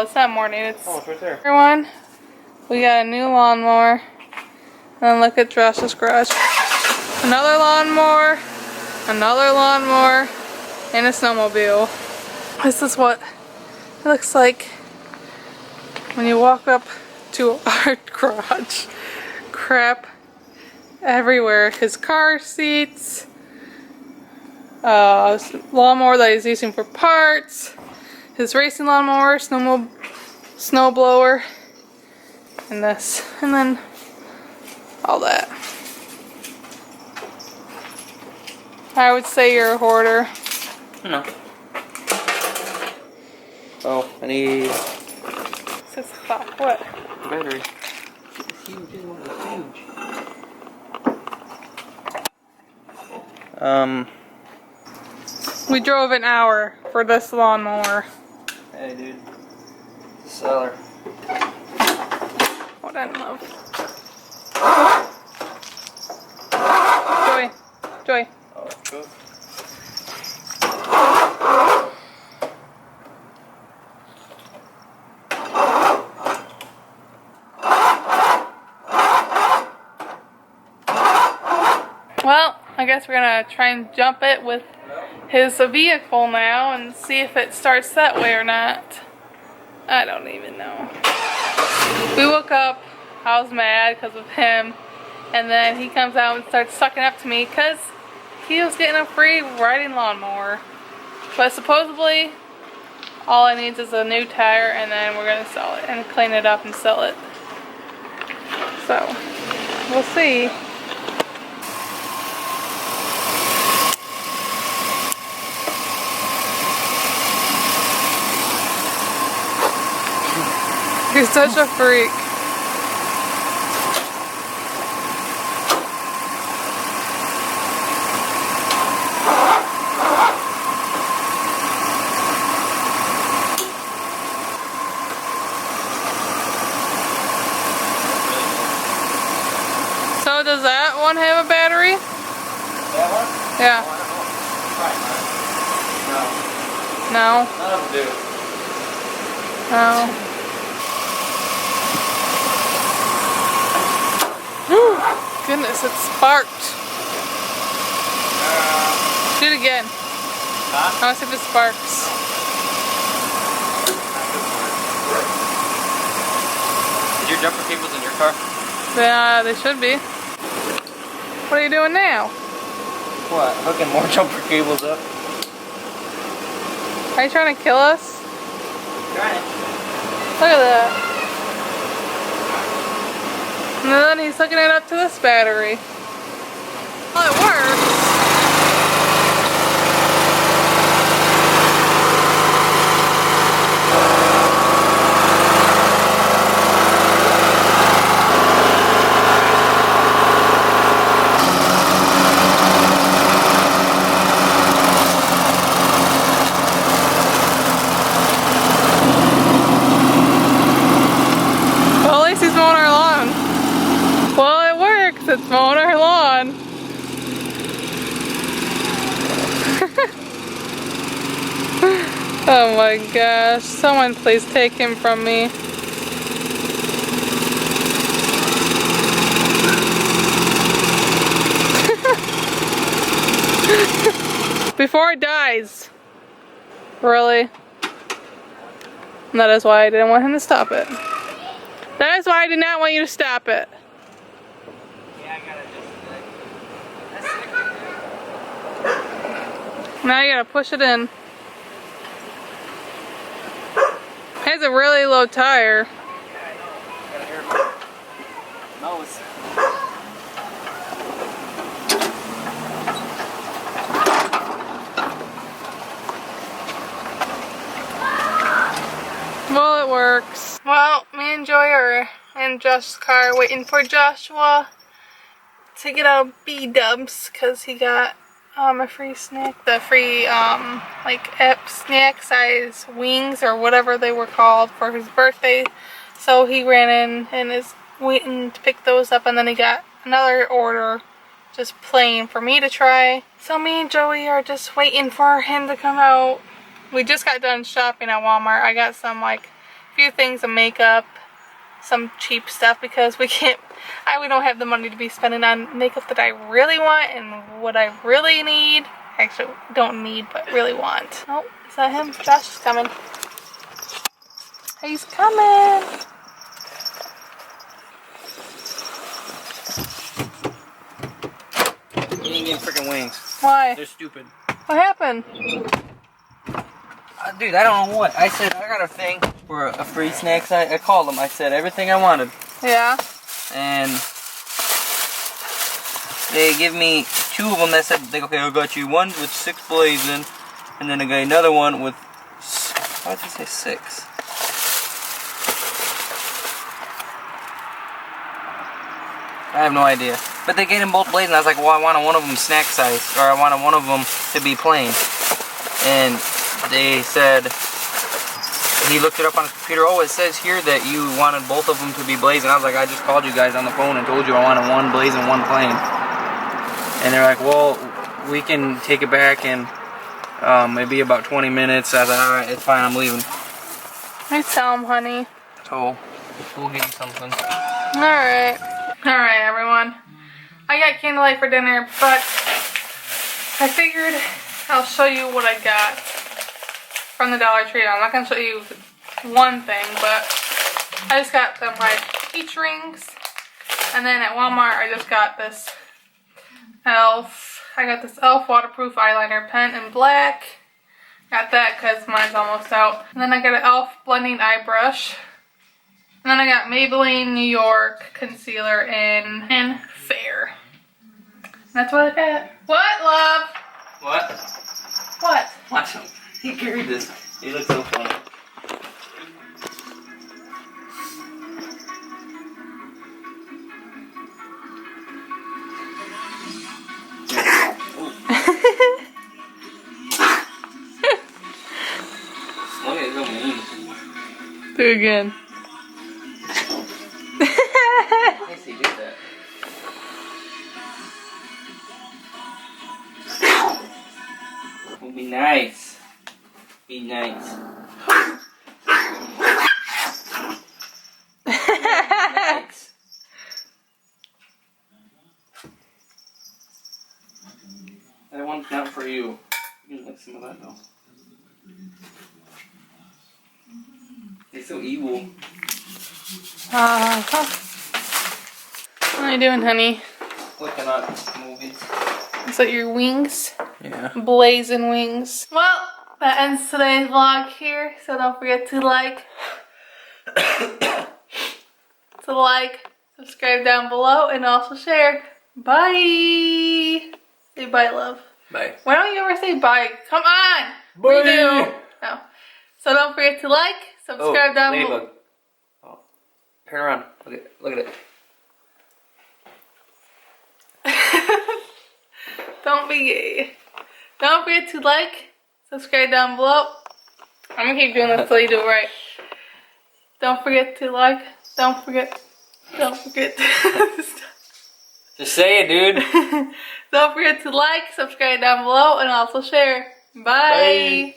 it's not morning. It's right there. Everyone, we got a new lawnmower. And look at Josh's garage. Another lawnmower, and a snowmobile. This is what it looks like when you walk up to our garage. Crap everywhere. His car seats, lawnmower that he's using for parts, his racing lawnmower, snow blower, and this, and then all that. I would say you're a hoarder. No. Oh, I need 6 o'clock. What? battery. It's huge. This one is huge. We drove an hour for this lawnmower. Hey, dude. Seller. Hold on, love. Joy. Oh, that's cool. Well, I guess we're gonna try and jump it with his vehicle now and see if it starts that way or not. I don't even know. We woke up, I was mad because of him, and then he comes out and starts sucking up to me because he was getting a free riding lawnmower. But supposedly, all it needs is a new tire, and then we're gonna sell it and clean it up and sell it. So, we'll see. You're such a freak. So does that one have a battery? That one? Yeah. Oh, I don't know. No. None of them do. No. Goodness, it sparked. Do it again. Huh? I want to see if it sparks. Is your jumper cables in your car? Yeah, they should be. What are you doing now? What? Hooking more jumper cables up. Are you trying to kill us? Trying. Look at that. And then he's hooking it up to this battery. Well, it works. Well, at least he's mowing our lawn. Well, it works. It's mowing our lawn. Oh my gosh. Someone please take him from me. Before it dies. Really? And that is why I didn't want him to stop it. That is why I did not want you to stop it. Yeah, I gotta just that's Now you gotta push it in. It has a really low tire. Yeah, I know. Gotta hear it. Nose. Well, it works. Well, me and Joy are in Josh's car waiting for Joshua to get out B-dubs because he got a free snack. The free like snack size wings or whatever they were called for his birthday. So he ran in and is waiting to pick those up, and then he got another order just plain for me to try. So me and Joey are just waiting for him to come out. We just got done shopping at Walmart. I got some like few things of makeup, some cheap stuff because we don't have the money to be spending on makeup that I really want and what I really need. Actually, don't need, but really want. Oh, is that him? Josh is coming. He's coming. You didn't get freaking wings. Why? They're stupid. What happened? Dude, I don't know what. I said I got a thing for a free snacks. I called them. I said everything I wanted. Yeah. And they give me 2 of them that said, like, okay, I got you one with 6 blazing, and then I got another one with, why did they say 6? I have no idea. But they gave them both blazing. I was like, well, I wanted one of them snack size, or I wanted one of them to be plain. And they said, he looked it up on his computer, oh, it says here that you wanted both of them to be blazing. I was like, I just called you guys on the phone and told you I wanted one blazing, one plain. And they're like, well, we can take it back in maybe about 20 minutes. I was like, alright, it's fine, I'm leaving. I tell him, honey. So, we'll get you something. Alright. Alright, everyone. I got candlelight for dinner, but I figured I'll show you what I got from the Dollar Tree. I'm not going to show you one thing, but I just got them like peach rings. And then at Walmart, I just got this I got this e.l.f. waterproof eyeliner pen in black. Got that because mine's almost out. And then I got an e.l.f. blending eye brush. And then I got Maybelline New York concealer in Fair. That's what I got. What, love? What? What? Watch him. He carried this. He looks so funny. Look at his mean. Do it again. I guess he did that. Well, be nice. Be nice. Nice. That one's not for you. You can like some of that though. They're so evil. What are you doing, honey? Looking at movies. Is that your wings? Yeah. Blazing wings. Well, that ends today's vlog here. So don't forget to subscribe down below, and also share. Bye. Say bye, love. Bye. Why don't you ever say bye? Come on. Bye. Redo. No. So don't forget to subscribe down below. Ladybug. Oh. Turn around. Look at it. Don't be gay. Don't forget to subscribe down below. I'm gonna keep doing this until you do it right. Don't forget to don't forget. Just say it, dude. Don't forget to subscribe down below, and also share. Bye. Bye.